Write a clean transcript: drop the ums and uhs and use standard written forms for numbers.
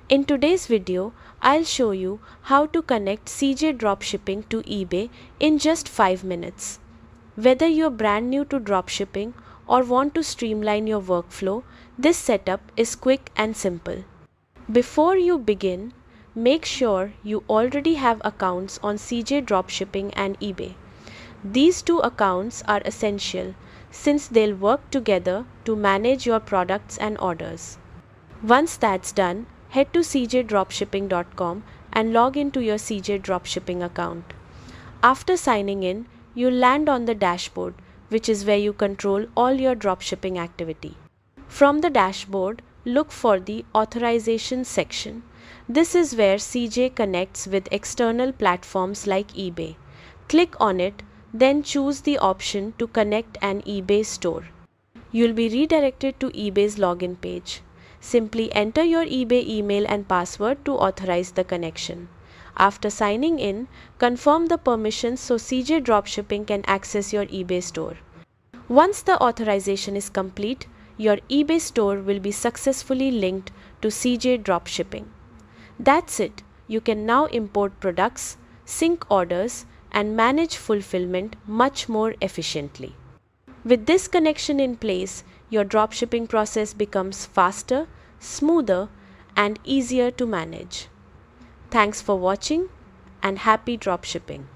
In today's video, I'll show you how to connect CJ Dropshipping to eBay in just 5 minutes. Whether you're brand new to dropshipping or want to streamline your workflow, this setup is quick and simple. Before you begin, make sure you already have accounts on CJ Dropshipping and eBay. These two accounts are essential since they'll work together to manage your products and orders. Once that's done, head to cjdropshipping.com and log into your CJ Dropshipping account. After signing in, you'll land on the dashboard, which is where you control all your dropshipping activity. From the dashboard, look for the authorization section. This is where CJ connects with external platforms like eBay. Click on it, then choose the option to connect an eBay store. You'll be redirected to eBay's login page. Simply enter your eBay email and password to authorize the connection. After signing in, confirm the permissions so CJ Dropshipping can access your eBay store. Once the authorization is complete, your eBay store will be successfully linked to CJ Dropshipping. That's it. You can now import products, sync orders, and manage fulfillment much more efficiently. With this connection in place, your dropshipping process becomes faster, smoother, and easier to manage. Thanks for watching and happy dropshipping.